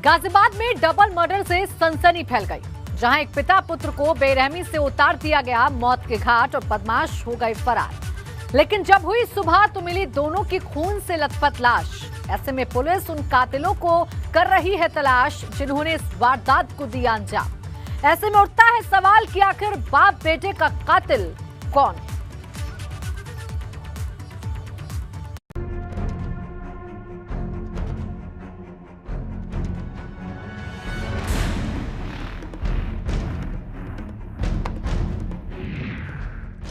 गाजियाबाद में double murder से सनसनी फैल गई, जहां एक पिता पुत्र को बेरहमी से उतार दिया गया मौत के घाट और बदमाश हो गए फरार। लेकिन जब हुई सुबह तो मिली दोनों की खून से लथपथ लाश। ऐसे में पुलिस उन कातिलों को कर रही है तलाश जिन्होंने इस वारदात को दिया अंजाम। ऐसे में उठता है सवाल कि आखिर बाप बेटे का कातिल कौन है।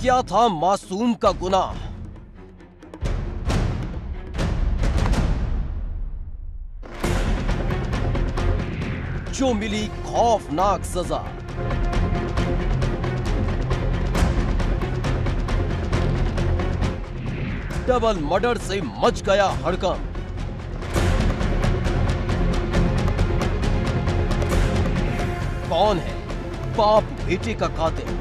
क्या था मासूम का गुनाह? जो मिली खौफनाक सजा। डबल मर्डर से मच गया हड़कंप। कौन है बाप बेटे का कातिल?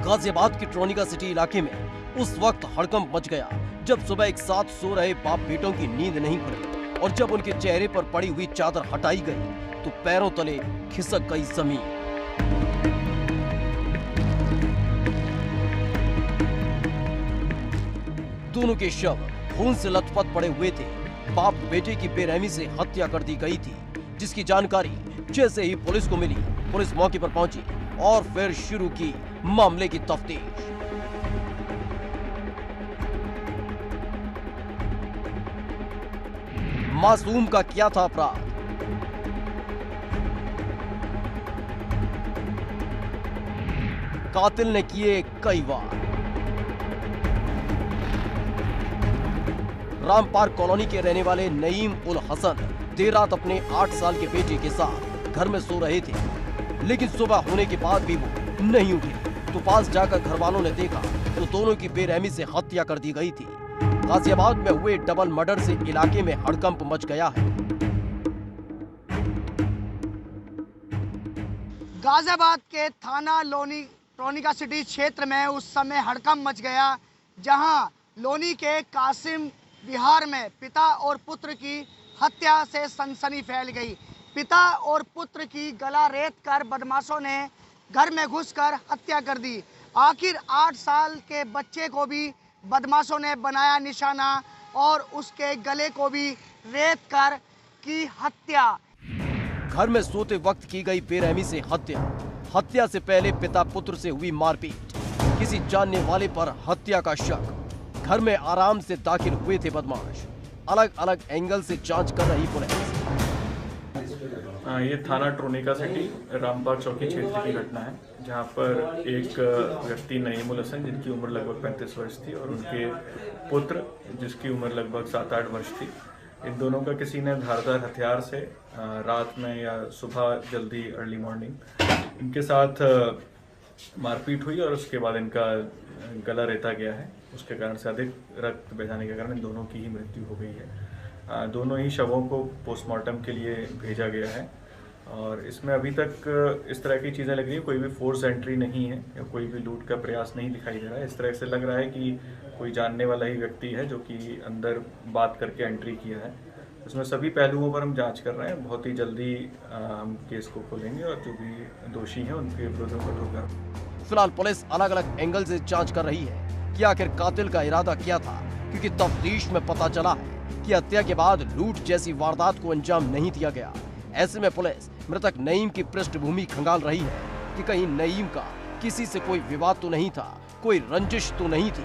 गाजियाबाद के ट्रोनिका सिटी इलाके में उस वक्त हड़कंप मच गया जब सुबह एक साथ सो रहे बाप बेटों की नींद नहीं खुली और जब उनके चेहरे पर पड़ी हुई चादर हटाई गई तो पैरों तले खिसक गई जमीन। दोनों के शव खून से लथपथ पड़े हुए थे। बाप बेटे की बेरहमी से हत्या कर दी गई थी, जिसकी जानकारी जैसे ही पुलिस को मिली, पुलिस मौके पर पहुंची और फिर शुरू की मामले की तफ्तीश। मासूम का क्या था अपराध? कातिल ने किए कई वार। राम पार्क कॉलोनी के रहने वाले नईम उल हसन देर रात अपने 8 साल के बेटे के साथ घर में सो रहे थे, लेकिन सुबह होने के बाद भी वो नहीं उठे तो पास जाकर घर वालों ने देखा तो दोनों की बेरहमी से हत्या कर दी गई थी। गाजियाबाद में हुए डबल मर्डर से इलाके में हड़कंप मच गया है। गाजियाबाद के थाना लोनी ट्रोनिका सिटी क्षेत्र में उस समय हड़कंप मच गया, जहां लोनी के कासिम बिहार में पिता और पुत्र की हत्या से सनसनी फैल गई। पिता और पुत्र की गला रेत कर बदमाशों ने घर में घुसकर हत्या कर दी। आखिर 8 साल के बच्चे को भी बदमाशों ने बनाया निशाना और उसके गले को भी रेत कर की हत्या। घर में सोते वक्त की गई बेरहमी से हत्या। हत्या से पहले पिता पुत्र से हुई मारपीट। किसी जानने वाले पर हत्या का शक। घर में आराम से दाखिल हुए थे बदमाश। अलग अलग एंगल से जांच कर रही पुलिस। ये थाना ट्रोनिका सिटी रामबाग चौकी क्षेत्र की घटना है, जहां पर एक व्यक्ति नईम उल हसन जिनकी उम्र लगभग 35 वर्ष थी और उनके पुत्र जिसकी उम्र लगभग 7-8 वर्ष थी, इन दोनों का किसी ने धारदार हथियार से रात में या सुबह जल्दी अर्ली मॉर्निंग इनके साथ मारपीट हुई और उसके बाद इनका गला रेता गया है। उसके कारण से अधिक रक्त बह जाने के कारण इन दोनों की ही मृत्यु हो गई है। दोनों ही शवों को पोस्टमार्टम के लिए भेजा गया है और इसमें अभी तक इस तरह की चीज़ें लग रही है, कोई भी फोर्स एंट्री नहीं है या कोई भी लूट का प्रयास नहीं दिखाई दे रहा है। इस तरह से लग रहा है कि कोई जानने वाला ही व्यक्ति है जो कि अंदर बात करके एंट्री किया है। इसमें सभी पहलुओं पर हम जांच कर रहे हैं। बहुत ही जल्दी हम केस को खोलेंगे और जो भी दोषी हैं उनके विरुद्ध कठोर कार्रवाई। फिलहाल पुलिस अलग अलग एंगल से जांच कर रही है कि आखिर कातिल का इरादा क्या था, क्योंकि तफ्तीश में पता चला है कि हत्या के बाद लूट जैसी वारदात को अंजाम नहीं दिया गया। ऐसे में पुलिस मृतक नईम की पृष्ठभूमि खंगाल रही है कि कहीं नईम का किसी से कोई विवाद तो नहीं था, कोई रंजिश तो नहीं थी।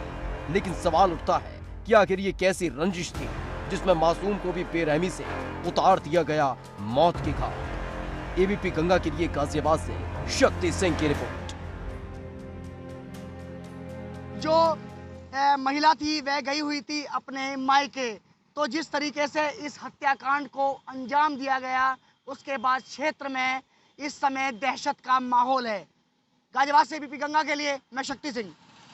लेकिन सवाल उठता है कि आखिर ये कैसी रंजिश थी जिसमें मासूम को भी बेरहमी से उतार दिया गया मौत के घाट। एबीपी गंगा के लिए गाजियाबाद से शक्ति सिंह की रिपोर्ट। जो महिला थी वह गई हुई थी अपने मायके, तो जिस तरीके से इस हत्याकांड को अंजाम दिया गया उसके बाद क्षेत्र में इस समय दहशत का माहौल है। गाजियाबाद से एबीपी गंगा के लिए मैं शक्ति सिंह।